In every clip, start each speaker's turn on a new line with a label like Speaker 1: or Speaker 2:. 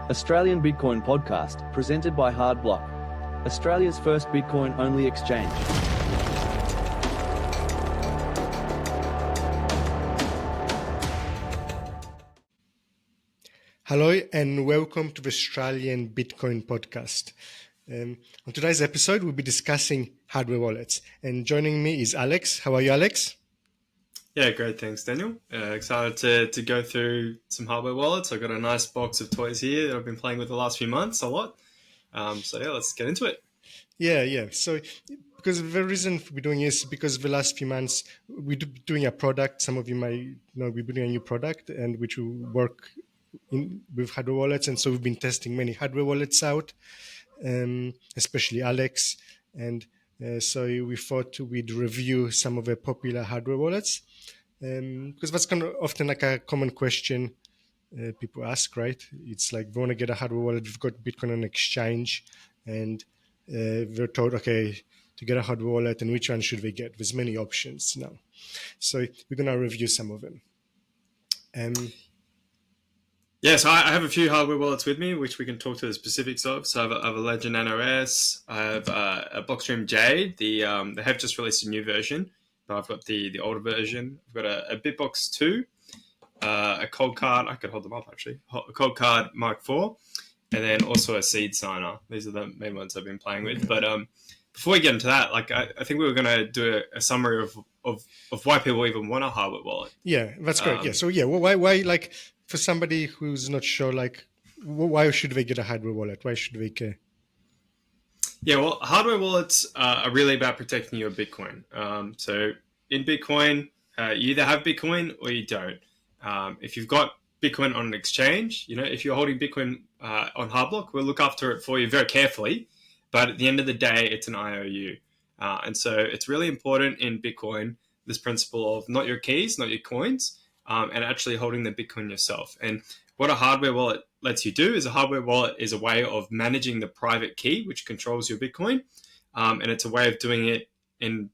Speaker 1: Australian Bitcoin podcast, presented by HardBlock, Australia's first Bitcoin-only exchange.
Speaker 2: Hello and welcome to the Australian Bitcoin podcast. On today's episode, we'll be discussing hardware wallets. And joining me is Alex. How are you, Alex?
Speaker 3: Yeah, great. Thanks, Daniel. Excited to go through some hardware wallets. I've got a nice box of toys here that I've been playing with the last few months a lot. Let's get into it.
Speaker 2: Yeah. So because the reason we're doing this is because the last few months we're doing a product. Some of you might know we're doing a new product and which will work with hardware wallets. And so we've been testing many hardware wallets out, especially Alex. And so we thought we'd review some of the popular hardware wallets. Because that's kind of often like a common question people ask, right? It's like they want to get a hardware wallet, we've got Bitcoin on exchange, and they're told, okay, to get a hardware wallet, and which one should they get? There's many options now. So we're going to review some of them.
Speaker 3: So I have a few hardware wallets with me, which we can talk to the specifics of. So I have a Legend NOS, I have a Blockstream Jade. They have just released a new version, but I've got the older version. I've got a BitBox 2, a Coldcard. I could hold them up actually. A Coldcard Mark IV, and then also a Seedsigner. These are the main ones I've been playing with. But before we get into that, I think we were going to do a summary of why people even want a hardware wallet.
Speaker 2: Yeah, that's great. Why like for somebody who's not sure, like why should they get a hardware wallet? Why should they care?
Speaker 3: Yeah, well, hardware wallets are really about protecting your Bitcoin. So in Bitcoin, you either have Bitcoin or you don't. If you've got Bitcoin on an exchange, if you're holding Bitcoin on HardBlock, we'll look after it for you very carefully. But at the end of the day, it's an IOU. And so it's really important in Bitcoin, this principle of not your keys, not your coins, and actually holding the Bitcoin yourself. And what a hardware wallet lets you do is a hardware wallet is a way of managing the private key, which controls your Bitcoin. And it's a way of doing it in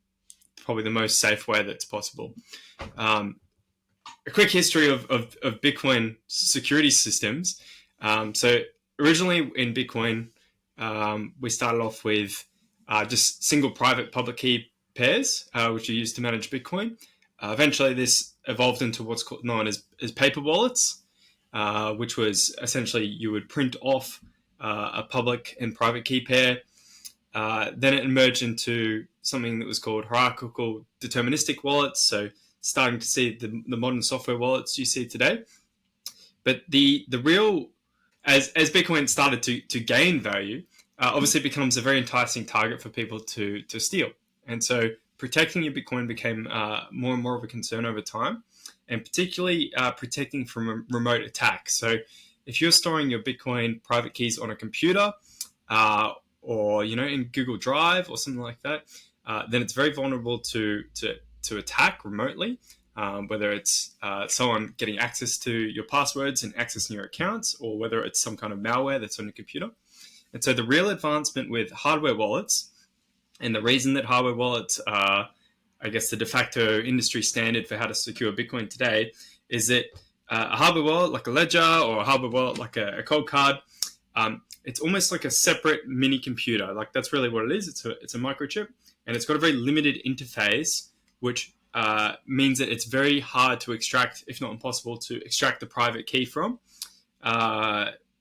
Speaker 3: probably the most safe way that's possible. A quick history of Bitcoin security systems. So originally in Bitcoin, we started off with just single private public key pairs, which are used to manage Bitcoin. Eventually, this evolved into what's known as paper wallets, which was essentially you would print off a public and private key pair. Then it emerged into something that was called hierarchical deterministic wallets. So starting to see the modern software wallets you see today. But the real, as Bitcoin started to gain value, obviously it becomes a very enticing target for people to steal. And so protecting your Bitcoin became more and more of a concern over time, and particularly protecting from remote attacks. So if you're storing your Bitcoin private keys on a computer or in Google Drive or something like that, then it's very vulnerable to attack remotely, whether it's someone getting access to your passwords and accessing your accounts, or whether it's some kind of malware that's on your computer. And so the real advancement with hardware wallets, and the reason that hardware wallets are, I guess, the de facto industry standard for how to secure Bitcoin today, is that a hardware wallet like a Ledger or a hardware wallet like a Coldcard, it's almost like a separate mini computer. Like that's really what it is. It's a microchip, and it's got a very limited interface, which means that it's very hard to extract, if not impossible, to extract the private key from.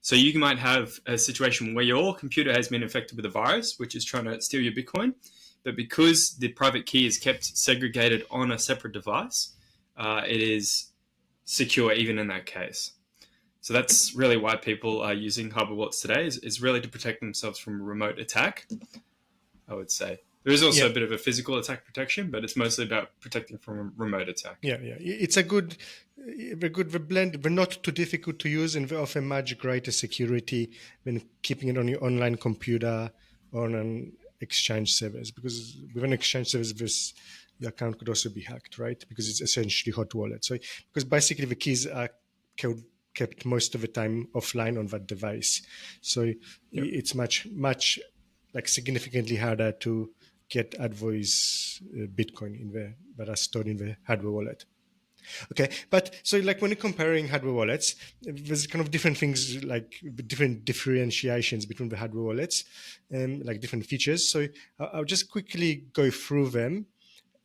Speaker 3: So you might have a situation where your computer has been infected with a virus, which is trying to steal your Bitcoin. But because the private key is kept segregated on a separate device, it is secure even in that case. So that's really why people are using hardware wallets today, is really to protect themselves from remote attack, I would say. There is also a bit of a physical attack protection, but it's mostly about protecting from a remote attack.
Speaker 2: Yeah. It's a good blend. They're not too difficult to use, and they offer much greater security when keeping it on your online computer or on an exchange service. Because with an exchange service, your account could also be hacked, right? Because it's essentially hot wallet. So because basically the keys are kept most of the time offline on that device. So it's much like significantly harder to get advoice Bitcoin that are stored in the hardware wallet. Okay, but so like when you're comparing hardware wallets, there's kind of different things, like different differentiations between the hardware wallets, and like different features. So I'll just quickly go through them,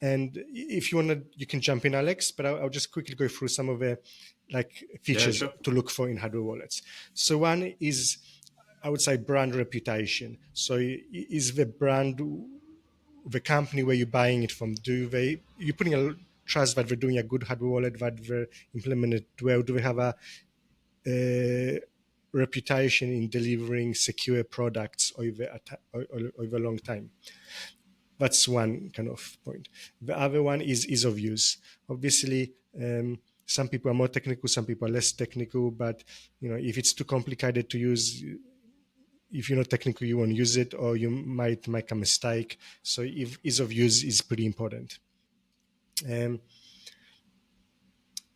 Speaker 2: and if you want to, you can jump in, Alex. But I'll just quickly go through some of the like
Speaker 3: Yeah,
Speaker 2: features
Speaker 3: sure.
Speaker 2: to look for in hardware wallets. So one is, I would say, brand reputation. So is the brand, the company where you're buying it from, you're putting a trust that they're doing a good hardware wallet, that they're implemented well? Do they have a reputation in delivering secure products over a long time? That's one kind of point. The other one is ease of use. Obviously, some people are more technical, some people are less technical, but if it's too complicated to use, if you're not technical, you won't use it, or you might make a mistake. So if ease of use is pretty important. Then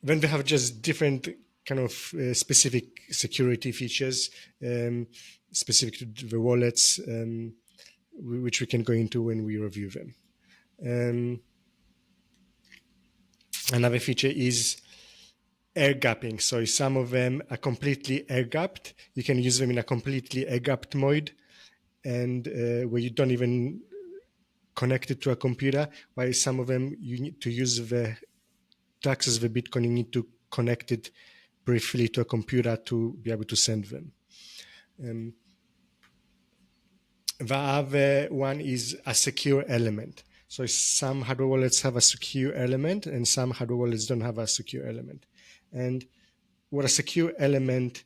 Speaker 2: we have just different kind of specific security features, specific to the wallets, which we can go into when we review them. Another feature is air gapping. So some of them are completely air gapped. You can use them in a completely air gapped mode, and where you don't even connect it to a computer. While some of them, you need to use to access the Bitcoin, you need to connect it briefly to a computer to be able to send them. The other one is a secure element. So some hardware wallets have a secure element, and some hardware wallets don't have a secure element. And what a secure element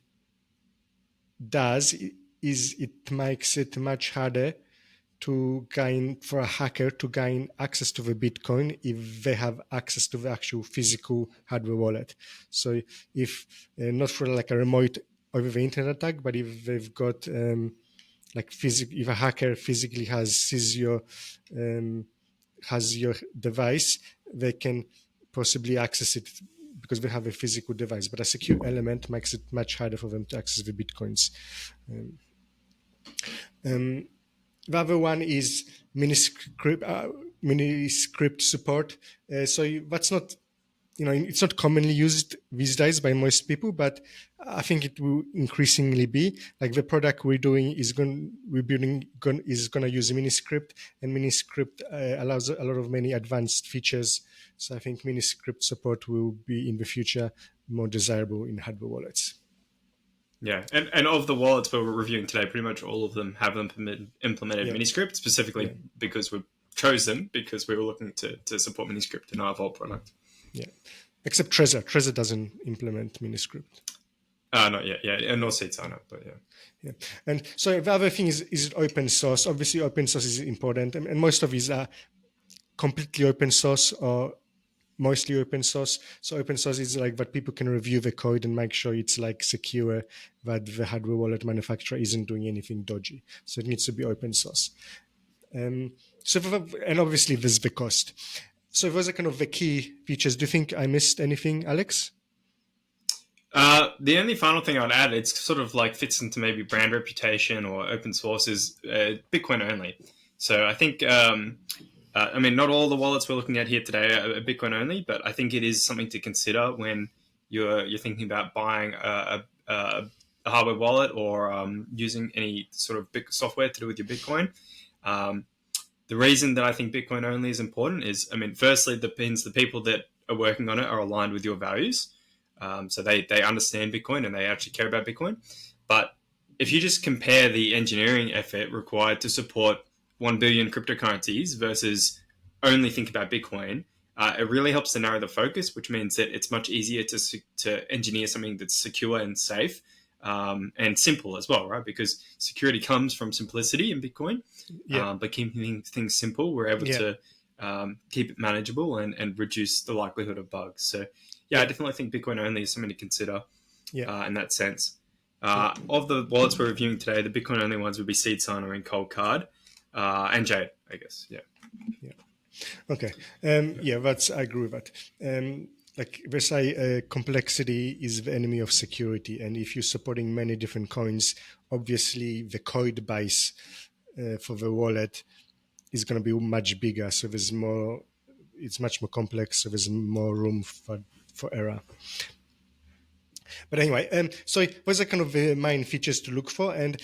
Speaker 2: does is it makes it much harder for a hacker to gain access to the Bitcoin if they have access to the actual physical hardware wallet. So if not for like a remote over the internet attack, but if they've got if a hacker physically sees your device, they can possibly access it because they have a physical device. But a secure element makes it much harder for them to access the Bitcoins. The other one is miniscript support. So that's not, it's not commonly used these days by most people, but I think it will increasingly be. Like the product we're building is going to use miniscript, and miniscript allows a lot of many advanced features. So I think miniscript support will be in the future more desirable in hardware wallets.
Speaker 3: Yeah, and of the wallets we're reviewing today, pretty much all of them have implemented miniscript, specifically because we chose them because we were looking to support miniscript in our Vault product.
Speaker 2: Yeah, except Trezor. Trezor doesn't implement miniscript.
Speaker 3: Not yet, and no Seedsigner, but
Speaker 2: yeah. And so the other thing is it open source? Obviously, open source is important, and most of these are completely open source or mostly open source. So open source is like that people can review the code and make sure it's like secure, that the hardware wallet manufacturer isn't doing anything dodgy. So it needs to be open source. And obviously there's the cost. So those are kind of the key features. Do you think I missed anything, Alex?
Speaker 3: The only final thing I'd add, it's sort of like fits into maybe brand reputation or open source, is Bitcoin only. So I think not all the wallets we're looking at here today are Bitcoin only, but I think it is something to consider when you're thinking about buying a hardware wallet or using any sort of big software to do with your Bitcoin. The reason that I think Bitcoin only is important is, firstly, the people that are working on it are aligned with your values. So they understand Bitcoin and they actually care about Bitcoin. But if you just compare the engineering effort required to support 1 billion cryptocurrencies versus only think about Bitcoin, it really helps to narrow the focus, which means that it's much easier to engineer something that's secure and safe and simple as well, right? Because security comes from simplicity in Bitcoin. But keeping things simple, we're able to keep it manageable and reduce the likelihood of bugs. So, I definitely think Bitcoin only is something to consider in that sense. Of the wallets we're reviewing today, the Bitcoin only ones would be Seedsigner and Coldcard and Jade, I guess. Yeah.
Speaker 2: Okay. I agree with that. Like they say, complexity is the enemy of security. And if you're supporting many different coins, obviously the code base for the wallet is going to be much bigger. So it's much more complex. So there's more room for for error. But anyway, so those are kind of the main features to look for. And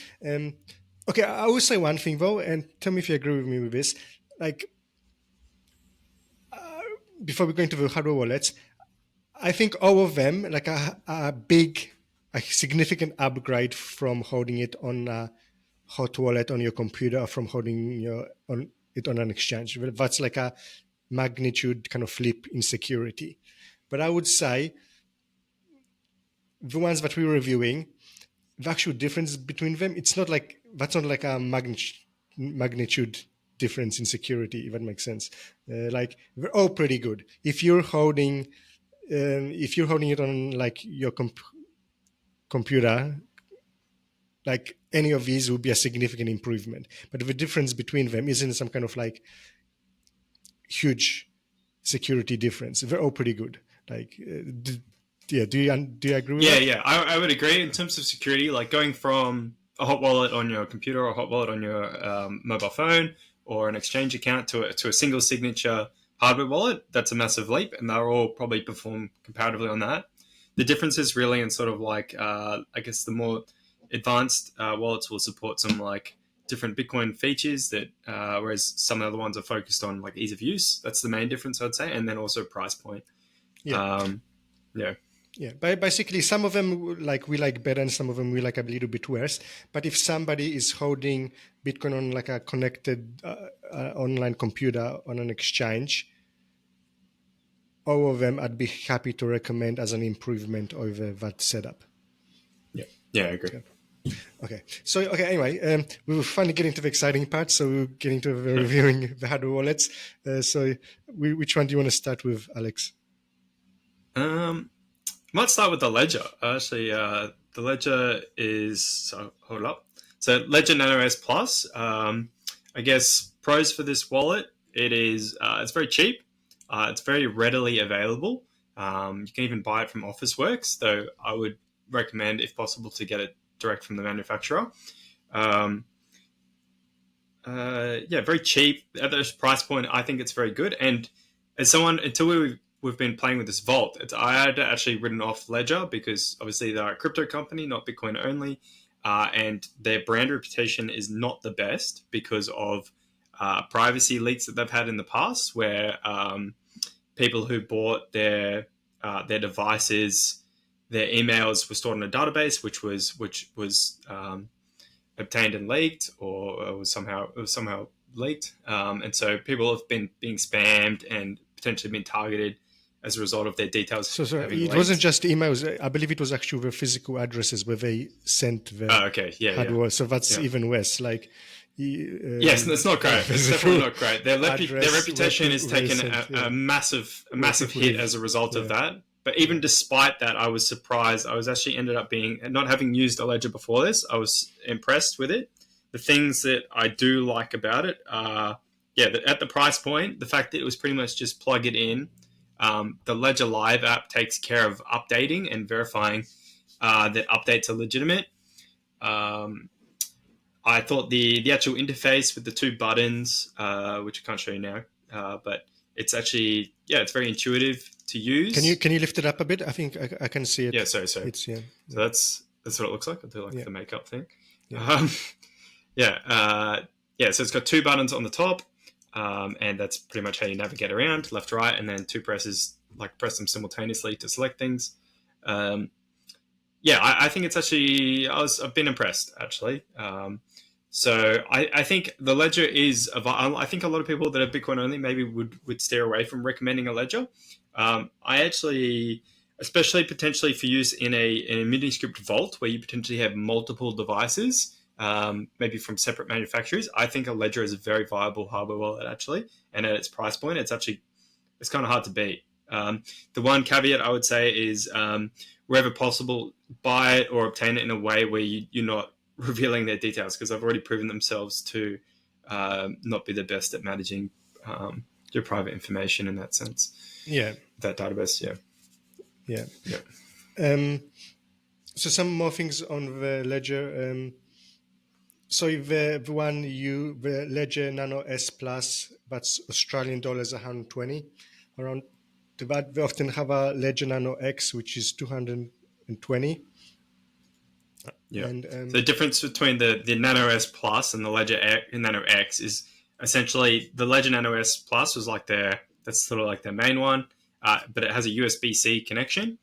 Speaker 2: okay, I will say one thing though, and tell me if you agree with me with this. Like, before we go into the hardware wallets, I think all of them like a significant upgrade from holding it on a hot wallet on your computer or from holding it on an exchange. That's like a magnitude kind of flip in security. But I would say the ones that we were reviewing, the actual difference between them, that's not like a magnitude difference in security, if that makes sense. Like they're all pretty good. If you're holding it on like your computer, like any of these would be a significant improvement. But the difference between them isn't some kind of like huge security difference. They're all pretty good. Like, do you agree with that?
Speaker 3: Yeah. I would agree in terms of security. Like going from a hot wallet on your computer or a hot wallet on your mobile phone or an exchange account to a single signature hardware wallet, that's a massive leap, and they'll all probably perform comparatively on that. The difference is really in sort of like, I guess the more advanced wallets will support some like different Bitcoin features that, whereas some of the other ones are focused on like ease of use. That's the main difference, I'd say, and then also price point.
Speaker 2: Yeah. Basically, some of them like we like better, and some of them we like a little bit worse. But if somebody is holding Bitcoin on like a connected online computer on an exchange, all of them I'd be happy to recommend as an improvement over that setup.
Speaker 3: I agree.
Speaker 2: Yeah. Okay. So, anyway, we will finally get into the exciting part. So we're getting to reviewing the hardware wallets. Which one do you want to start with, Alex?
Speaker 3: Might start with the Ledger. Actually, the Ledger is, so hold up. So Ledger Nano S Plus, I guess pros for this wallet, it's very cheap. It's very readily available. You can even buy it from Officeworks, though I would recommend, if possible, to get it direct from the manufacturer. Very cheap. At this price point, I think it's very good. And as someone, until we've been playing with this vault, I had actually written off Ledger because obviously they're a crypto company, not Bitcoin only. And their brand reputation is not the best because of privacy leaks that they've had in the past, where people who bought their devices, their emails were stored in a database, which was obtained and leaked, or it was somehow leaked, and so people have been being spammed and potentially been targeted as a result of their details.
Speaker 2: So it wasn't just emails. I believe it was actually the physical addresses where they sent the hardware. So that's even worse. Like,
Speaker 3: yes, that's not great. It's definitely not great. Their reputation has taken a massive hit as a result of that. But even despite that, I was surprised. I was actually ended up not having used a Ledger before this. I was impressed with it. The things that I do like about it are, at the price point, the fact that it was pretty much just plug it in. The Ledger Live app takes care of updating and verifying that updates are legitimate. I thought the actual interface with the two buttons, which I can't show you now, but it's actually, it's very intuitive to use.
Speaker 2: Can you lift it up a bit? I think I can see it.
Speaker 3: Yeah, sorry.
Speaker 2: So
Speaker 3: that's what it looks like. I'll do the makeup thing.
Speaker 2: Yeah.
Speaker 3: So it's got two buttons on the top, and that's pretty much how you navigate around, left, right, and then two presses, like press them simultaneously to select things. I think it's actually, I've been impressed actually. So I think the Ledger is, I think a lot of people that are Bitcoin only maybe would steer away from recommending a Ledger. I actually, especially potentially for use in a mini-script vault where you potentially have multiple devices, maybe from separate manufacturers, I think a Ledger is a very viable hardware wallet actually. And at its price point, it's kind of hard to beat. The one caveat I would say is wherever possible, buy it or obtain it in a way where you're not revealing their details, because they've already proven themselves to not be the best at managing your private information in that sense.
Speaker 2: Yeah.
Speaker 3: That database,
Speaker 2: Yeah. So some more things on the Ledger. So the Ledger Nano S Plus, that's Australian dollars 120, around that we often have a Ledger Nano X, which is 220.
Speaker 3: Yeah.
Speaker 2: And
Speaker 3: So the difference between the Nano S Plus and the Nano X is essentially the Ledger Nano S Plus was like that's sort of like their main one, but it has a USB-C connection.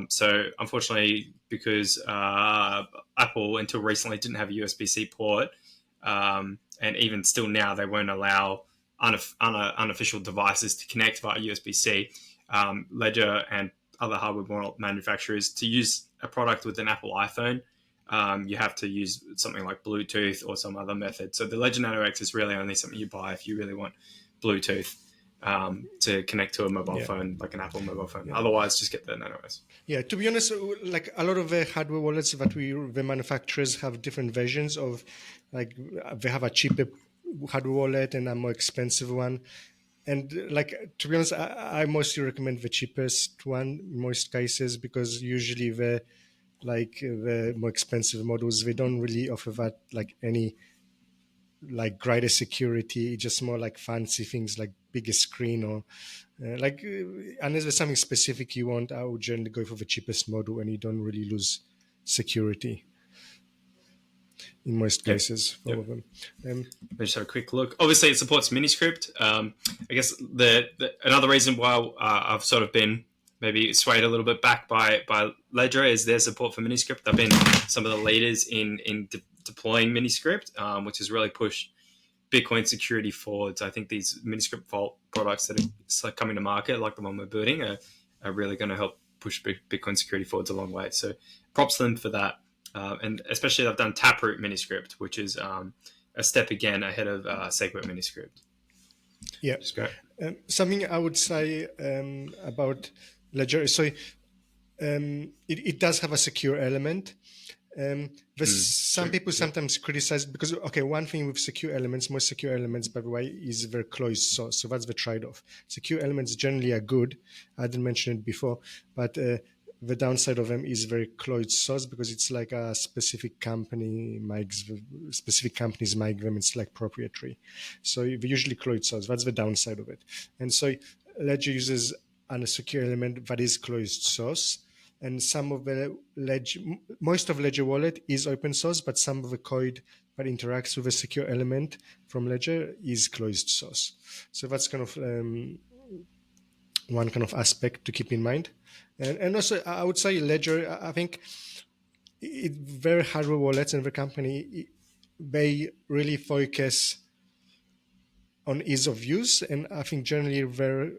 Speaker 3: So unfortunately, because Apple until recently didn't have a USB-C port, and even still now they won't allow unofficial devices to connect via USB-C. Ledger and other hardware manufacturers, to use a product with an Apple iPhone, you have to use something like Bluetooth or some other method. So the Ledger Nano X is really only something you buy if you really want Bluetooth to connect to a mobile phone, like an Apple mobile phone. Otherwise, just get the Nano S.
Speaker 2: Yeah, to be honest, like a lot of the hardware wallets that the manufacturers have different versions of, like they have a cheaper hardware wallet and a more expensive one. And like, to be honest, I mostly recommend the cheapest one in most cases, because usually the more expensive models, they don't really offer that like any like greater security, just more like fancy things like bigger screen or unless there's something specific you want, I would generally go for the cheapest model and you don't really lose security in most cases for them.
Speaker 3: Let's just have a quick look. Obviously, it supports Miniscript. I guess another reason why I've sort of been maybe swayed a little bit back by Ledger is their support for Miniscript. They've been some of the leaders in deploying Miniscript, which has really pushed Bitcoin security forwards. I think these Miniscript Vault products that are coming to market, like the one we're building, are really going to help push Bitcoin security forwards a long way. So props to them for that. And especially they've done Taproot Miniscript, which is a step again ahead of Segwit Miniscript.
Speaker 2: Yeah. Something I would say about Ledger, so it does have a secure element. Some people sometimes criticize because, one thing with secure elements, most secure elements, by the way, is very closed source. So that's the trade-off. Secure elements generally are good. I didn't mention it before, but the downside of them is very closed source, because it's like a specific companies make them. It's like proprietary. So they usually closed source. That's the downside of it. And so Ledger uses a secure element that is closed source. And some of the most of Ledger Wallet is open source, but some of the code that interacts with a secure element from Ledger is closed source. So that's kind of one kind of aspect to keep in mind. And also, I would say Ledger, I think very hardware wallets and the company, they really focus on ease of use. And I think generally their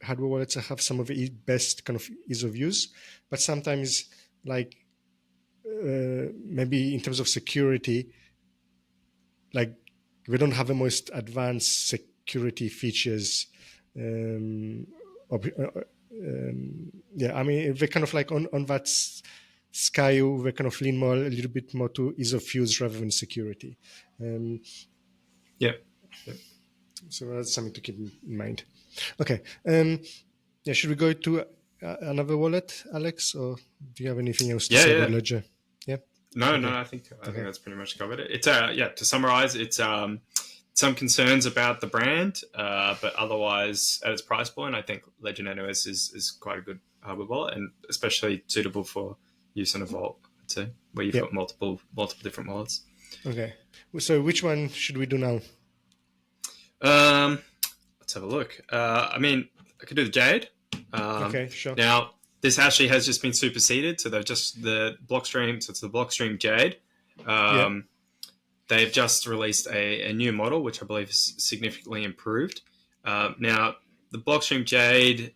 Speaker 2: hardware wallets have some of the best kind of ease of use, but sometimes like maybe in terms of security, like we don't have the most advanced security features. I mean, they're kind of like on that scale, they kind of lean more a little bit more to ease of use rather than security. So that's something to keep in mind. Okay. Should we go to another wallet, Alex, or do you have anything else to say about Ledger? Yeah.
Speaker 3: No, I think that's pretty much covered it. It's to summarize, it's some concerns about the brand, but otherwise at its price point, I think Ledger Nano S is quite a good hardware wallet, and especially suitable for use in a vault, I'd say, where you've got multiple different wallets. Okay.
Speaker 2: So which one should we do now?
Speaker 3: Let's have a look. I mean, I could do the Jade.
Speaker 2: Okay, sure.
Speaker 3: Now, this actually has just been superseded, so they've just the Blockstream. So it's the Blockstream Jade. They've just released a new model, which I believe is significantly improved. Now, the Blockstream Jade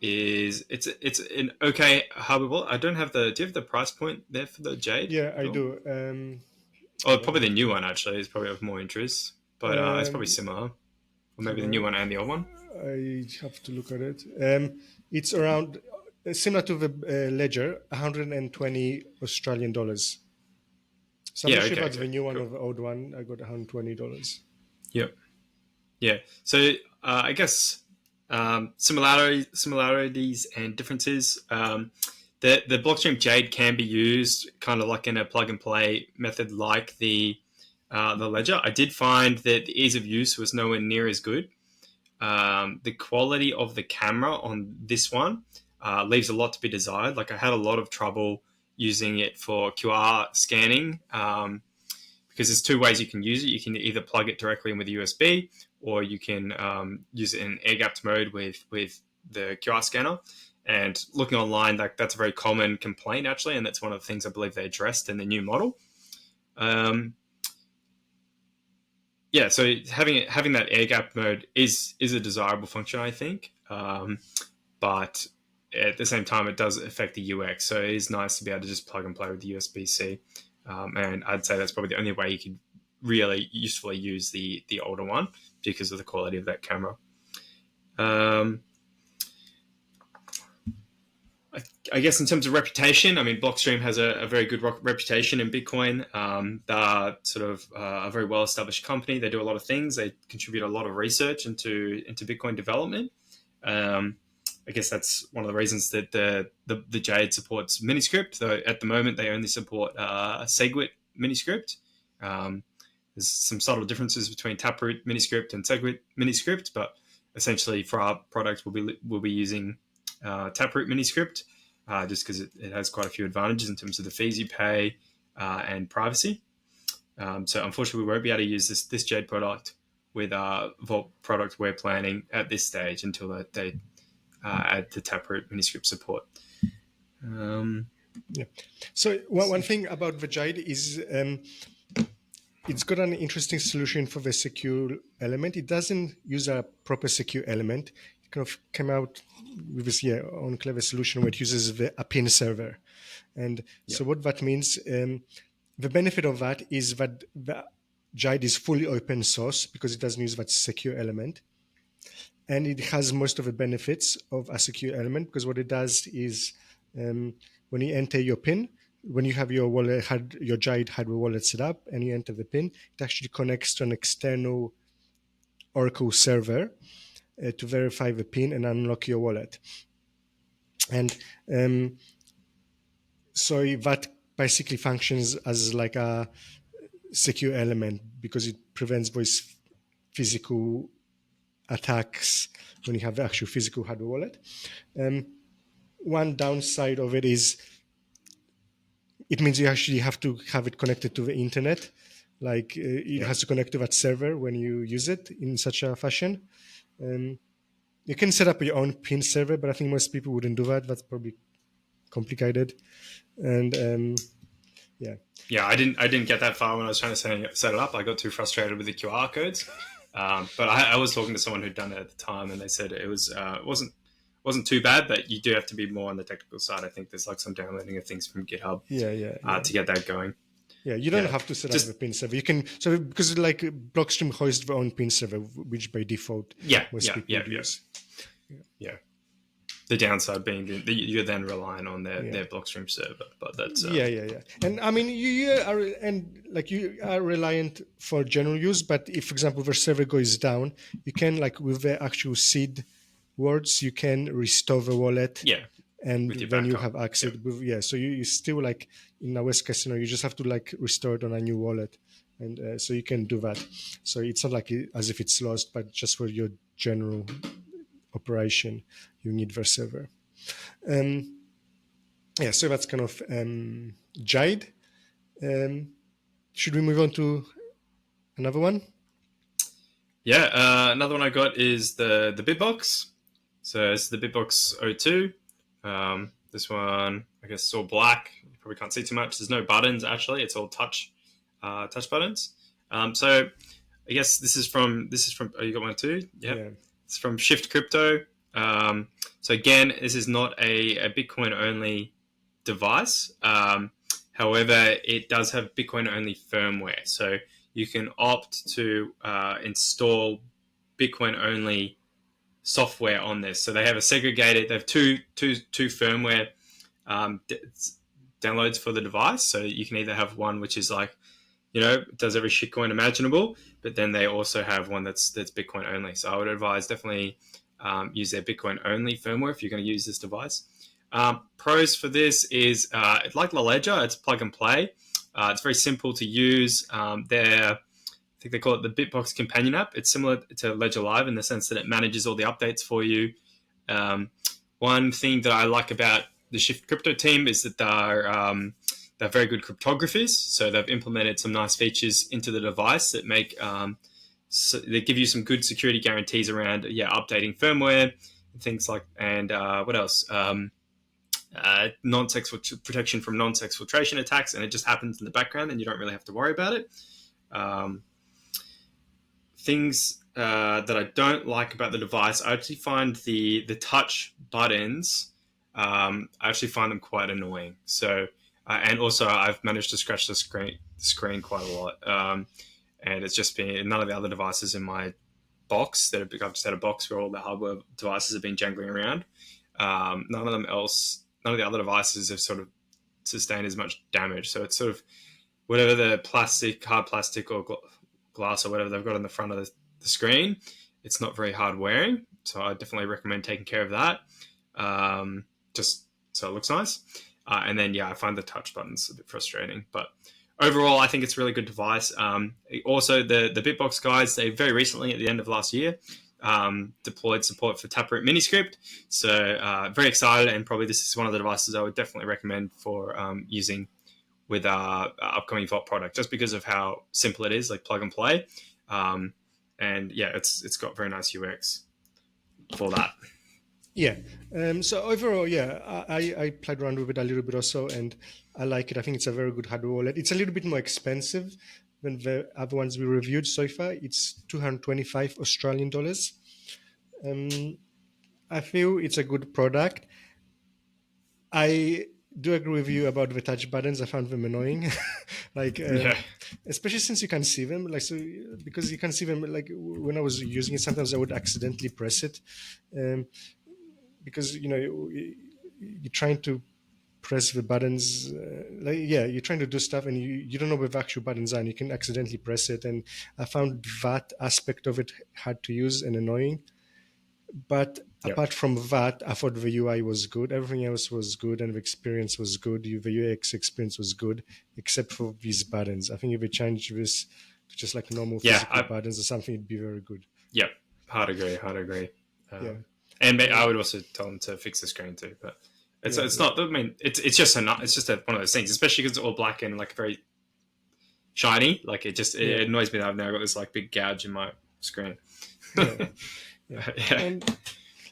Speaker 3: it's an okay hardware wallet. I don't have do you have the price point there for the Jade?
Speaker 2: Yeah, I do.
Speaker 3: Probably the new one actually is probably of more interest, but it's probably similar, or maybe the new one and the old one.
Speaker 2: I have to look at it. It's around similar to the Ledger, 120 Australian dollars. So I'm not sure about the new one or the old one. I got $120.
Speaker 3: Yep. Yeah. So I guess similarities and differences. The Blockstream Jade can be used kind of like in a plug and play method, like the Ledger. I did find that the ease of use was nowhere near as good. the quality of the camera on this one leaves a lot to be desired. Like I had a lot of trouble using it for QR scanning because there's two ways you can use it. You can either plug it directly in with a USB, or you can use it in air-gapped mode with the QR scanner. And looking online, that's a very common complaint actually, and that's one of the things I believe they addressed in the new model. So having that air-gapped mode is a desirable function, I think. But at the same time, it does affect the UX. So it is nice to be able to just plug and play with the USB-C. And I'd say that's probably the only way you could really usefully use the older one because of the quality of that camera. I guess in terms of reputation, I mean, Blockstream has a very good reputation in Bitcoin. They're sort of a very well-established company. They do a lot of things. They contribute a lot of research into Bitcoin development. I guess that's one of the reasons that the Jade supports Miniscript, though at the moment they only support SegWit Miniscript. There's some subtle differences between Taproot Miniscript and SegWit Miniscript, but essentially for our product we'll be using Taproot Miniscript just because it has quite a few advantages in terms of the fees you pay and privacy. So unfortunately we won't be able to use this Jade product with our Vault product we're planning at this stage until they add the Taproot Miniscript support.
Speaker 2: So one thing about the Jade is it's got an interesting solution for the secure element. It doesn't use a proper secure element. It kind of came out with this own clever solution where it uses a pin server. And so what that means, the benefit of that is that the Jade is fully open source because it doesn't use that secure element. And it has most of the benefits of a secure element because what it does is when you enter your PIN, when you have your wallet, your Jade hardware wallet set up and you enter the PIN, it actually connects to an external Oracle server to verify the PIN and unlock your wallet. And so that basically functions as like a secure element because it prevents voice physical attacks when you have the actual physical hardware wallet. One downside of it is it means you actually have to have it connected to the internet. Like it has to connect to that server when you use it in such a fashion. You can set up your own PIN server, but I think most people wouldn't do that. That's probably complicated. And
Speaker 3: Yeah, I didn't get that far when I was trying to set it up. I got too frustrated with the QR codes. But I was talking to someone who'd done it at the time, and they said it wasn't too bad, but you do have to be more on the technical side. I think there's like some downloading of things from GitHub to get that going.
Speaker 2: Yeah, you don't have to set up a PIN server. You can because like Blockstream hosts their own PIN server, which by default most people use. Yeah.
Speaker 3: The downside being that you're then relying on their Blockstream server, but that's
Speaker 2: And I mean you are reliant for general use, but if, for example, the server goes down, you can like with the actual seed words, you can restore the wallet.
Speaker 3: Yeah.
Speaker 2: And then you have access. So you still like in a worst case scenario, you just have to like restore it on a new wallet, and so you can do that. So it's not like as if it's lost, but just for your general operation, you need the server. So that's kind of Jade. Should we move on to another one?
Speaker 3: Yeah, another one I got is the BitBox. So it's the BitBox 02. This one, I guess, is all black. You probably can't see too much. There's no buttons actually. It's all touch buttons. So I guess this is from. Oh, you got one too? Yep. Yeah. It's from Shift Crypto. So again, this is not a Bitcoin only device. However, it does have Bitcoin only firmware. So you can opt to install Bitcoin only software on this. So they have they have two firmware downloads for the device. So you can either have one which is like, does every shitcoin imaginable, but then they also have one that's Bitcoin only. So I would advise definitely use their Bitcoin only firmware if you're going to use this device. Pros for this is like La Ledger, it's plug and play. It's very simple to use. Their think they call it the BitBox companion app. It's similar to Ledger Live in the sense that it manages all the updates for you. One thing that I like about the Shift Crypto team is that they're very good cryptographers. So they've implemented some nice features into the device that make so they give you some good security guarantees around updating firmware and things like, and what else? Non-sex protection from non-sex filtration attacks, and it just happens in the background and you don't really have to worry about it. Things that I don't like about the device, I actually find the touch buttons, I actually find them quite annoying. So, and also I've managed to scratch the screen quite a lot. And it's just been none of the other devices in my box that I've just had a box where all the hardware devices have been jangling around. None of the other devices have sort of sustained as much damage. So it's sort of whatever the plastic, hard plastic or glass or whatever they've got on the front of the screen, it's not very hard wearing. So I definitely recommend taking care of that. Just so it looks nice. And then, I find the touch buttons a bit frustrating, but overall, I think it's a really good device. Also, the BitBox guys, they very recently, at the end of last year, deployed support for Taproot Miniscript. So very excited, and probably this is one of the devices I would definitely recommend for using with our upcoming Vault product, just because of how simple it is, like plug and play. And it's got very nice UX for that.
Speaker 2: Yeah. So overall, I played around with it a little bit also, and I like it. I think it's a very good hardware wallet. It's a little bit more expensive than the other ones we reviewed so far. It's 225 Australian dollars. I feel it's a good product. I do agree with you about the touch buttons. I found them annoying, especially since you can see them. Because you can see them. Like when I was using it, sometimes I would accidentally press it. Because you're trying to press the buttons, you're trying to do stuff and you don't know where the actual buttons are, and you can accidentally press it. And I found that aspect of it hard to use and annoying. But apart from that, I thought the UI was good. Everything else was good, and the experience was good. The UX experience was good, except for these buttons. I think if we change this to just like normal physical buttons or something, it'd be very good.
Speaker 3: Yep, hard agree. And I would also tell them to fix the screen too, but it's not. I mean, it's just one of those things, especially because it's all black and like very shiny. Like it annoys me that I've now got this like big gouge in my screen.
Speaker 2: And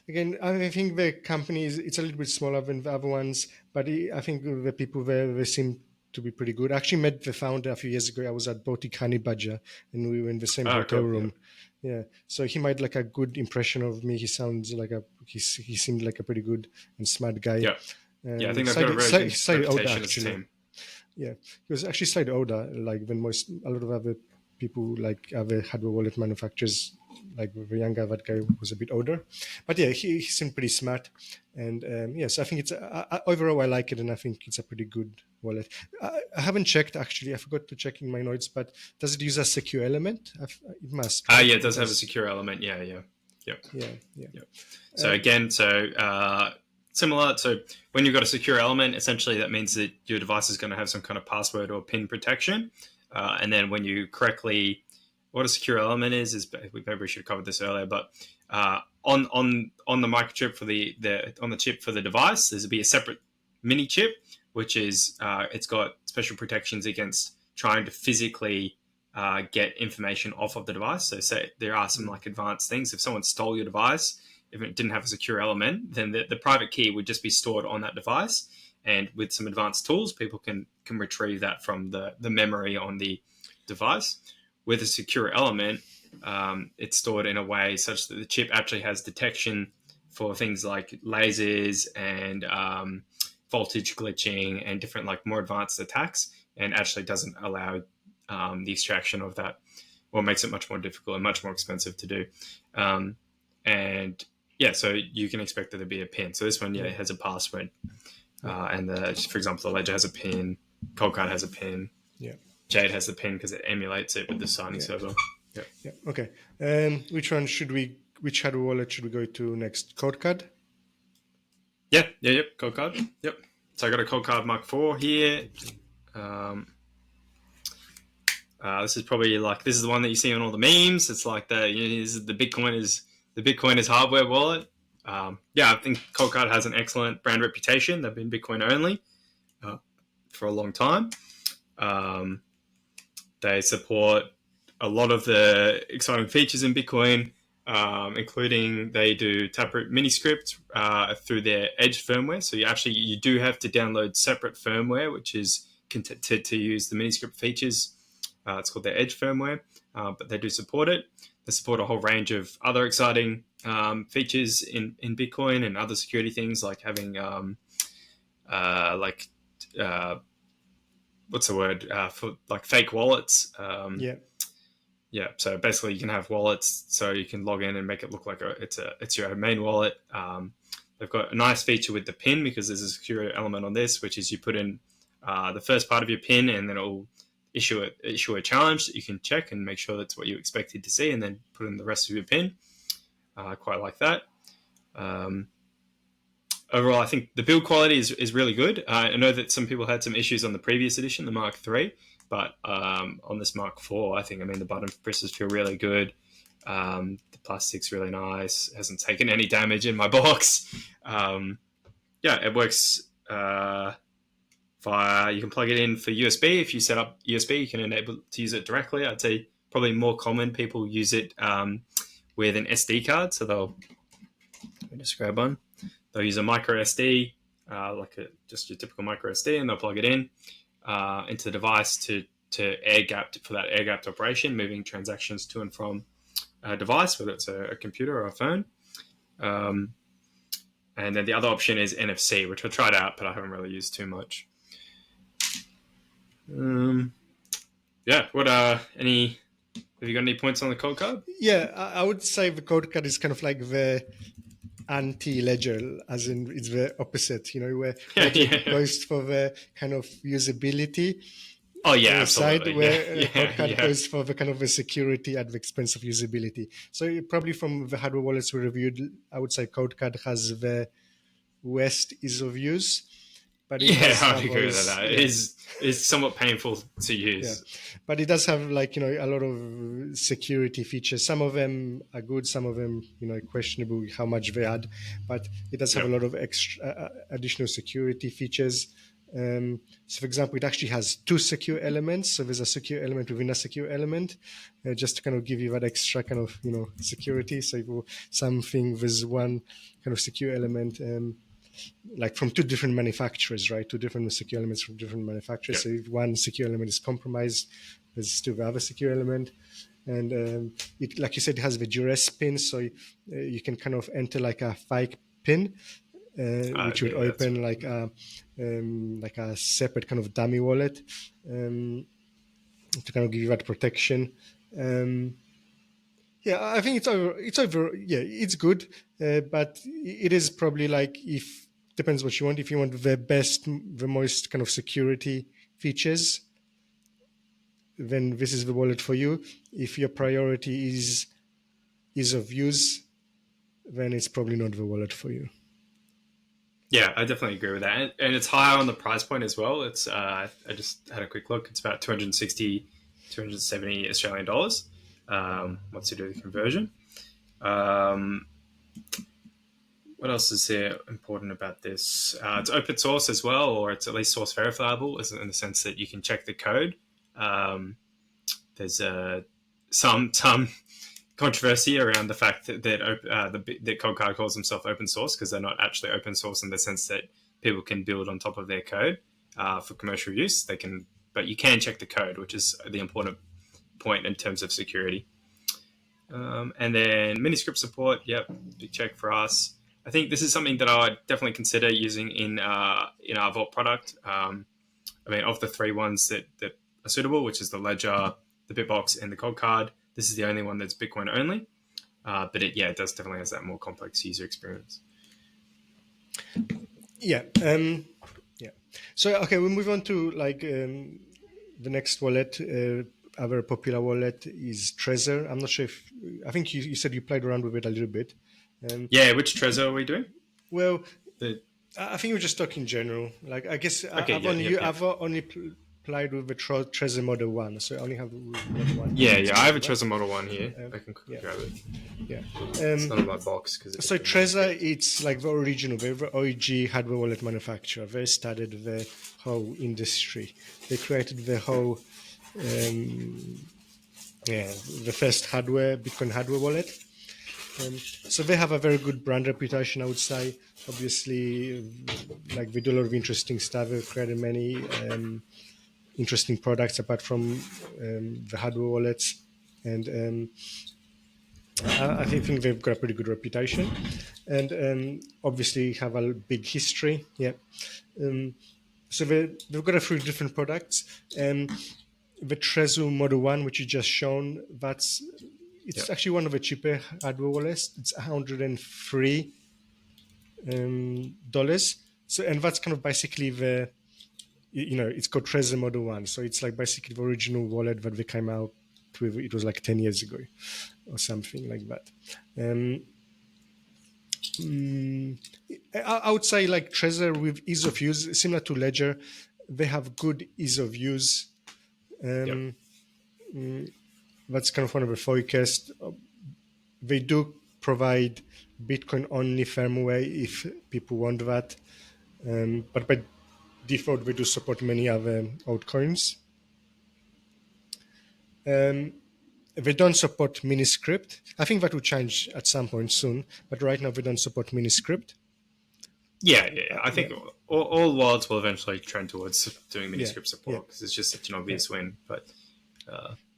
Speaker 2: again, I think the company it's a little bit smaller than the other ones, but I think the people there, they seem to be pretty good. I actually met the founder a few years ago. I was at Boutique Honey Badger, and we were in the same hotel room. Yeah, so he made like a good impression of me. He sounds like he seemed like a pretty good and smart guy.
Speaker 3: Yeah, I think they've got a very good reputation as a team.
Speaker 2: Yeah, he was actually slightly older, like than a lot of other people, like other hardware wallet manufacturers. Like the younger, that guy was a bit older, but he seemed pretty smart. And so I think it's overall I like it, and I think it's a pretty good wallet. I haven't checked actually. I forgot to check in my notes, but does it use a secure element? It must.
Speaker 3: Right? It does have a secure element. Yeah. So similar. So when you've got a secure element, essentially that means that your device is going to have some kind of password or PIN protection, and then when you correctly what a secure element is maybe we should have covered this earlier, but on the microchip for on the chip for the device, there's be a separate mini chip, which is it's got special protections against trying to physically get information off of the device. So say there are some like advanced things. If someone stole your device, if it didn't have a secure element, then the private key would just be stored on that device. And with some advanced tools, people can retrieve that from the memory on the device. With a secure element, it's stored in a way such that the chip actually has detection for things like lasers and voltage glitching and different like more advanced attacks, and actually doesn't allow the extraction of that, or makes it much more difficult and much more expensive to do. So you can expect there to be a PIN. So this one, it has a password, and for example, the Ledger has a PIN, Coldcard has a PIN. Yeah. Jade has the PIN because it emulates it with the signing server.
Speaker 2: Yeah. Okay. Which hardware wallet should we go to next? Coldcard?
Speaker 3: Yep. Coldcard. Yep. So I got a Coldcard Mark IV here. This is probably like this is the one that you see on all the memes. It's like the Bitcoin is hardware wallet. Yeah, I think Coldcard has an excellent brand reputation. They've been Bitcoin only for a long time. They support a lot of the exciting features in Bitcoin, including they do Taproot Miniscript through their Edge firmware. So you do have to download separate firmware, which is to use the Miniscript features. It's called their Edge firmware, but they do support it. They support a whole range of other exciting features in Bitcoin and other security things like having what's the word for like fake wallets. Yeah. So basically, you can have wallets, so you can log in and make it look like it's your main wallet. They've got a nice feature with the PIN because there's a secure element on this, which is you put in the first part of your PIN, and then it'll issue a challenge that you can check and make sure that's what you expected to see, and then put in the rest of your PIN. Quite like that. Overall, I think the build quality is really good. I know that some people had some issues on the previous edition, the Mark III, but on this Mark IV, I think, the button presses feel really good. The plastic's really nice. It hasn't taken any damage in my box. It works via, you can plug it in for USB. If you set up USB, you can enable to use it directly. I'd say probably more common people use it with an SD card. So let me just grab one. They'll use a micro SD, just your typical micro SD, and they'll plug it in into the device to air gap for that air gapped operation, moving transactions to and from a device, whether it's a computer or a phone. And then the other option is NFC, which I tried out, but I haven't really used too much. Have you got any points on the Coldcard?
Speaker 2: Yeah, I would say the Coldcard is kind of like the anti-ledger, as in it's the opposite, where it goes for the kind of usability.
Speaker 3: Oh yeah, absolutely.
Speaker 2: Side where Coldcard goes for the kind of the security at the expense of usability. So probably from the hardware wallets we reviewed, I would say Coldcard has the worst ease of use. But
Speaker 3: I agree with that. It is somewhat painful to use.
Speaker 2: Yeah. But it does have a lot of security features. Some of them are good, some of them questionable how much they add. But it does have a lot of extra additional security features. So, for example, it actually has two secure elements. So there's a secure element within a secure element, just to kind of give you that extra kind of security. So if something there's one kind of secure element. Like from two different manufacturers, right? Two different secure elements from different manufacturers. So if one secure element is compromised, there's still the other secure element. And it, like you said, it has the duress pin, so you can kind of enter like a fake pin, which would open like a separate kind of dummy wallet to kind of give you that protection. I think it's good, but it is probably like depends what you want. If you want the most kind of security features, then this is the wallet for you. If your priority is ease of use, then it's probably not the wallet for you.
Speaker 3: Yeah, I definitely agree with that. And it's higher on the price point as well. It's I just had a quick look. It's about 270 Australian dollars. Once you do the conversion. What else is there important about this? It's open source as well, or it's at least source verifiable, in the sense that you can check the code. There's some controversy around the fact that Coldcard calls themselves open source, because they're not actually open source in the sense that people can build on top of their code for commercial use. But you can check the code, which is the important point in terms of security. And then Miniscript support, big check for us. I think this is something that I would definitely consider using in our Vault product. Of the three ones that are suitable, which is the Ledger, the BitBox, and the Coldcard, this is the only one that's Bitcoin only. But it does definitely has that more complex user experience.
Speaker 2: So we'll move on to the next wallet. Our popular wallet is Trezor. I'm not sure I think you said you played around with it a little bit.
Speaker 3: Which Trezor are we doing?
Speaker 2: Well, I think we're just talking general. I guess I've only applied with the Trezor Model 1. So I only have Model 1.
Speaker 3: Yeah, I have a Trezor Model 1 here. I can quickly grab it.
Speaker 2: Yeah.
Speaker 3: It's not in my box.
Speaker 2: So Trezor, it's like the original, the OG hardware wallet manufacturer. They started the whole industry. They created the whole, the first Bitcoin hardware wallet. So they have a very good brand reputation, I would say. Obviously, like they do a lot of interesting stuff. They've created many interesting products apart from the hardware wallets, and I think they've got a pretty good reputation, and obviously have a big history. Yeah. So they've got a few different products. The Trezor Model 1, which you just shown, it's actually one of the cheaper hardware wallets. It's $103. So, and that's kind of basically it's called Trezor Model 1. So it's like basically the original wallet that they came out with. It was like 10 years ago or something like that. I would say like Trezor with ease of use, similar to Ledger, they have good ease of use. That's kind of one of the forecasts. They do provide Bitcoin-only firmware if people want that. But by default, they do support many other altcoins. They don't support Miniscript. I think that will change at some point soon, but right now they don't support Miniscript.
Speaker 3: Yeah. I think all wallets will eventually trend towards doing Miniscript support because it's just such an obvious win. But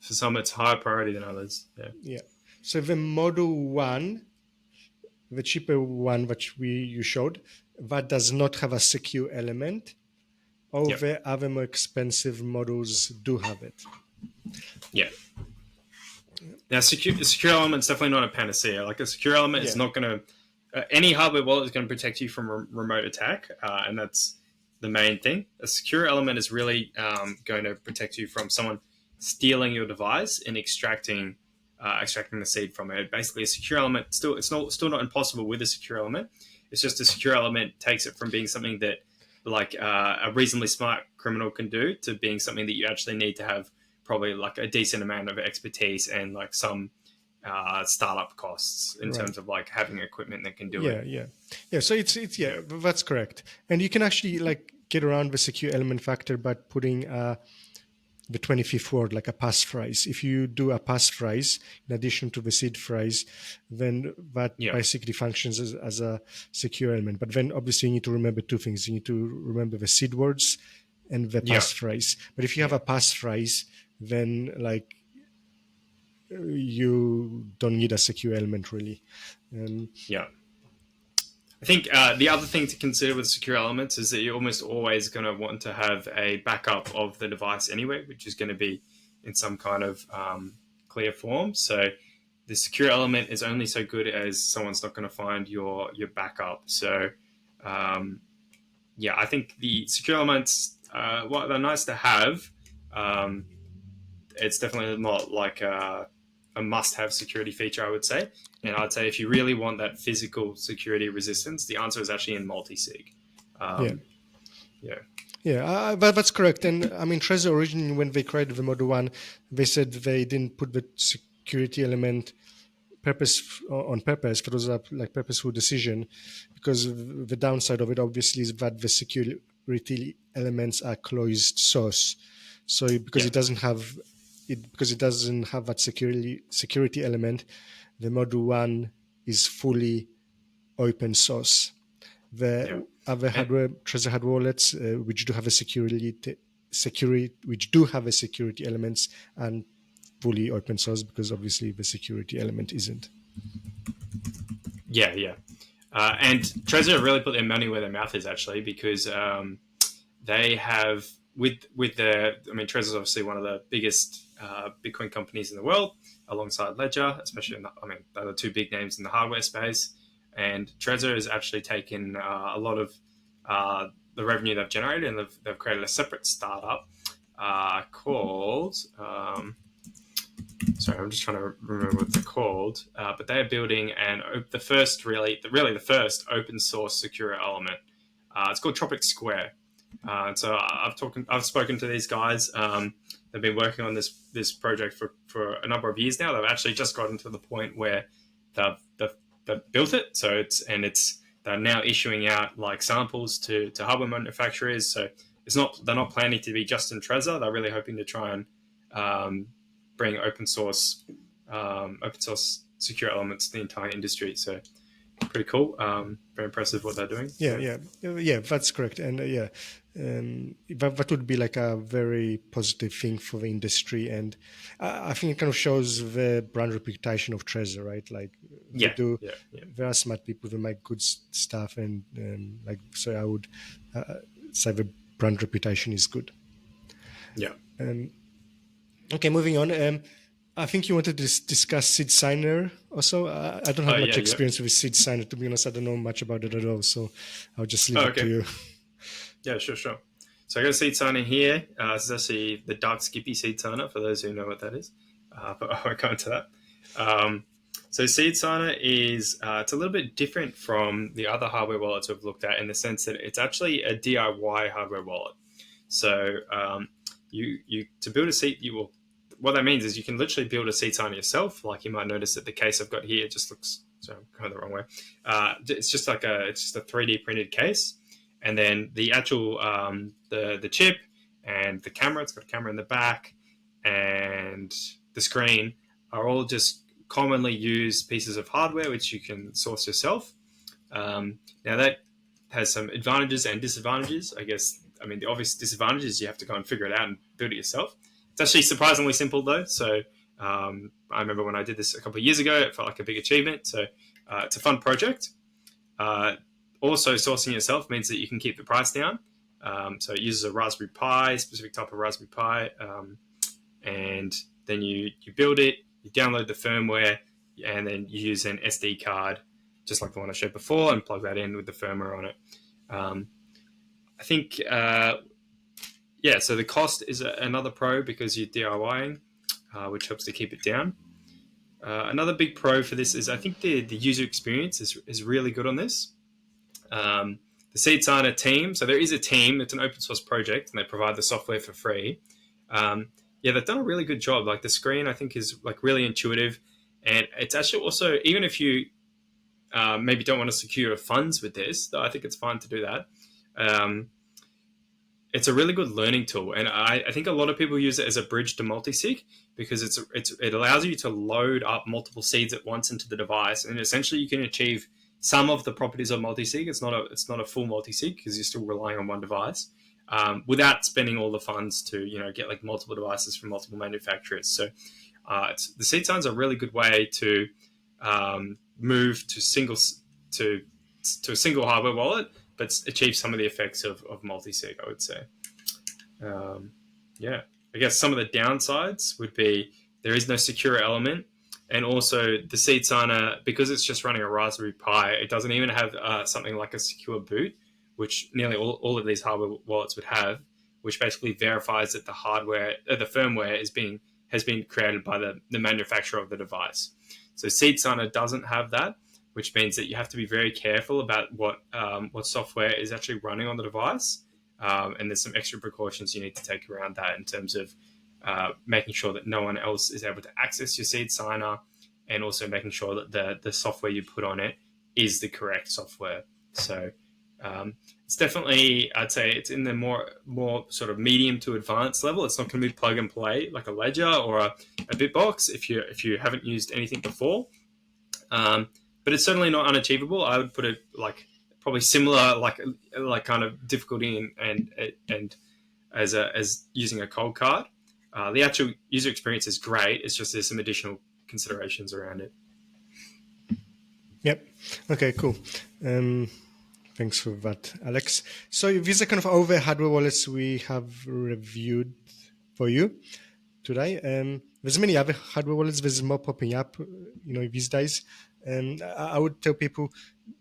Speaker 3: for some, it's higher priority than others. Yeah.
Speaker 2: So the Model 1, the cheaper one that you showed, that does not have a secure element. All the other more expensive models do have it.
Speaker 3: Yeah. Now, secure element is definitely not a panacea. Like a secure element is not going to... any hardware wallet is going to protect you from remote attack, and that's the main thing. A secure element is really going to protect you from someone stealing your device and extracting the seed from it. Basically, a secure element it's still not impossible with a secure element. It's just a secure element takes it from being something that like a reasonably smart criminal can do to being something that you actually need to have probably like a decent amount of expertise and like some startup costs in terms of like having equipment that can do it.
Speaker 2: Yeah. So it's that's correct. And you can actually like get around the secure element factor by putting the 25th word, like a passphrase. If you do a passphrase in addition to the seed phrase, then that basically functions as a secure element. But then obviously you need to remember two things. You need to remember the seed words and the passphrase. But if you have a passphrase, then like you don't need a secure element really.
Speaker 3: I think the other thing to consider with secure elements is that you're almost always going to want to have a backup of the device anyway, which is going to be in some kind of clear form. So the secure element is only so good as someone's not going to find your backup. So I think the secure elements, they're nice to have. It's definitely not like a must-have security feature, I would say. And I'd say if you really want that physical security resistance, the answer is actually in multi-sig.
Speaker 2: That's correct. And I mean, Trezor originally, when they created the Model 1, they said they didn't put the security element on purpose. It was a like purposeful decision, because the downside of it obviously is that the security elements are closed source. So because it doesn't have that security element, the Model 1 is fully open source. The other hardware, Trezor hardware wallets, which do have a security elements, and fully open source, because obviously the security element isn't.
Speaker 3: And Trezor really put their money where their mouth is, actually, because they have Trezor is obviously one of the biggest Bitcoin companies in the world, alongside Ledger, especially they're the two big names in the hardware space. And Trezor has actually taken a lot of the revenue they've generated, and they've created a separate startup called. Sorry, I'm just trying to remember what they're called. But they are building the first open source secure element. It's called Tropic Square. So I've spoken to these guys. They've been working on this project for a number of years now. They've actually just gotten to the point where they've built it. So they're now issuing out like samples to hardware manufacturers. So they're not planning to be just in Trezor. They're really hoping to try and bring open source secure elements to the entire industry. So pretty cool. Very impressive what they're doing.
Speaker 2: Yeah, that's correct. And that would be like a very positive thing for the industry. And I think it kind of shows the brand reputation of Trezor, right? Like there are smart people that make good stuff, and so I would say the brand reputation is good.
Speaker 3: Yeah.
Speaker 2: Okay, moving on. I think you wanted to discuss Seedsigner also. I don't have much experience with Seedsigner, to be honest. I don't know much about it at all, so I'll just leave it to you.
Speaker 3: Yeah, sure. So I got a Seedsigner here. This is actually the Dark Skippy Seedsigner, for those who know what that is. But I won't go into that. So Seedsigner is it's a little bit different from the other hardware wallets we've looked at in the sense that it's actually a DIY hardware wallet. So you to build a seed, what that means is you can literally build a Seedsigner yourself. Like you might notice that the case I've got here just looks, so I'm going the wrong way. It's just a 3D printed case, and then the actual the chip and the camera. It's got a camera in the back, and the screen are all just commonly used pieces of hardware which you can source yourself. Now that has some advantages and disadvantages. I mean, the obvious disadvantage is you have to go and figure it out and build it yourself. It's actually surprisingly simple though. So I remember when I did this a couple of years ago, it felt like a big achievement. So it's a fun project. Also, sourcing yourself means that you can keep the price down. So it uses a Raspberry Pi, specific type of Raspberry Pi, and then you build it, you download the firmware, and then you use an SD card, just like the one I showed before, and plug that in with the firmware on it. I think, so the cost is another pro because you're DIYing, which helps to keep it down. Another big pro for this is I think the user experience is really good on this. The Seedsigner team, so there is a team, it's an open source project, and they provide the software for free. They've done a really good job. Like the screen, I think, is like really intuitive, and it's actually also, even if you maybe don't want to secure funds with this, though I think it's fine to do that. It's a really good learning tool, and I think a lot of people use it as a bridge to multisig because it allows you to load up multiple seeds at once into the device, and essentially you can achieve some of the properties of multisig. It's not a full multisig because you're still relying on one device without spending all the funds to get like multiple devices from multiple manufacturers. So the Seedsigner is a really good way to move to a single hardware wallet, but achieve some of the effects of multi-sig, I would say. I guess some of the downsides would be there is no secure element, and also the Seedsigner, because it's just running a Raspberry Pi, it doesn't even have something like a secure boot, which nearly all of these hardware wallets would have, which basically verifies that the firmware has been created by the manufacturer of the device. So Seedsigner doesn't have that, which means that you have to be very careful about what software is actually running on the device. And there's some extra precautions you need to take around that in terms of making sure that no one else is able to access your Seedsigner, and also making sure that the software you put on it is the correct software. So it's definitely, I'd say it's in the more sort of medium to advanced level. It's not going to be plug and play like a Ledger or a BitBox if you haven't used anything before. But it's certainly not unachievable. I would put it like probably similar, like kind of difficulty and as using a Coldcard. The actual user experience is great. It's just there's some additional considerations around it.
Speaker 2: Yep. Okay. Cool. Thanks for that, Alex. So these are kind of all the hardware wallets we have reviewed for you today. There's many other hardware wallets. There's more popping up, these days. And I would tell people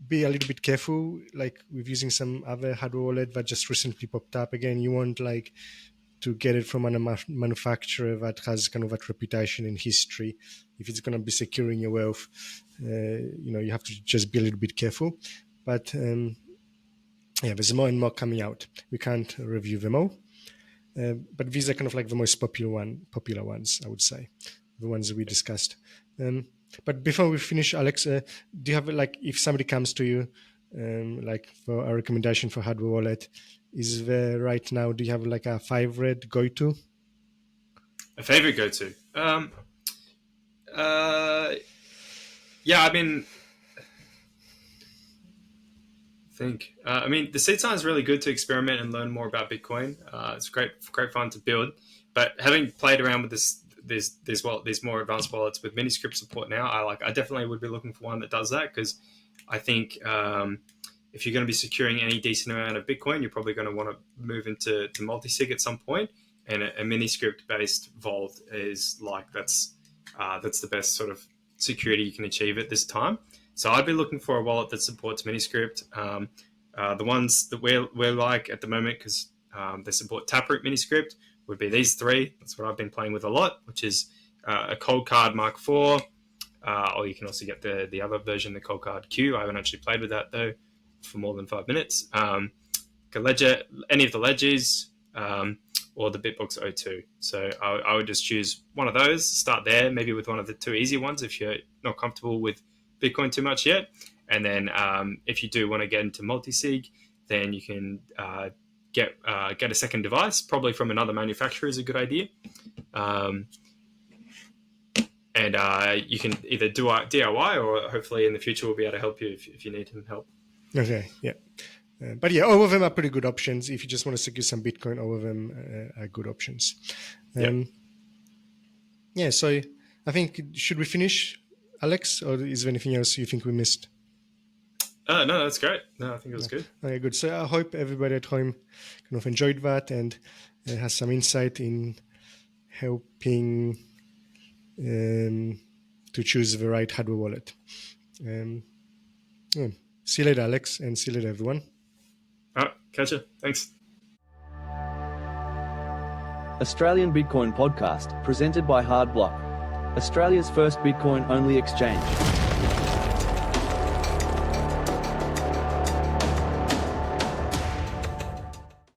Speaker 2: be a little bit careful, like with using some other hardware wallet that just recently popped up. Again, you want like to get it from a manufacturer that has kind of that reputation in history. If it's going to be securing your wealth, you have to just be a little bit careful. But yeah, there's more and more coming out. We can't review them all, but these are kind of like the most popular ones, I would say, the ones that we discussed. But before we finish, Alex, do you have like, if somebody comes to you, like for a recommendation for hardware wallet, is there right now? Do you have like a favorite go-to?
Speaker 3: A favorite go-to? Yeah, I mean, the Seedsigner is really good to experiment and learn more about Bitcoin. It's great fun to build. But having played around with these more advanced wallets with Miniscript support now, I definitely would be looking for one that does that, because I think if you're going to be securing any decent amount of Bitcoin, you're probably going to want to move into multi-sig at some point. And a Miniscript based vault is that's the best sort of security you can achieve at this time. So I'd be looking for a wallet that supports Miniscript. The ones that we're like at the moment, because they support Taproot Miniscript, would be these three. That's what I've been playing with a lot, which is a Coldcard Mark IV, or you can also get the other version, the Coldcard Q. I haven't actually played with that though for more than 5 minutes. Ledger, any of the ledgers, or the BitBox O2. So I would just choose one of those, start there, maybe with one of the two easy ones if you're not comfortable with Bitcoin too much yet. And then if you do want to get into multi-sig, then you can get a second device, probably from another manufacturer is a good idea. And you can either do DIY, or hopefully in the future we'll be able to help you if you need some help.
Speaker 2: Okay, yeah. But yeah, all of them are pretty good options. If you just want to secure some Bitcoin, all of them are good options. Yeah, so I think, should we finish, Alex, or is there anything else you think we missed?
Speaker 3: No, that's great. No, I think it was good.
Speaker 2: Okay, good. So I hope everybody at home kind of enjoyed that and has some insight in helping to choose the right hardware wallet. See you later, Alex, and see you later, everyone.
Speaker 3: All right, catch you. Thanks.
Speaker 1: Australian Bitcoin podcast, presented by HardBlock, Australia's first Bitcoin-only exchange.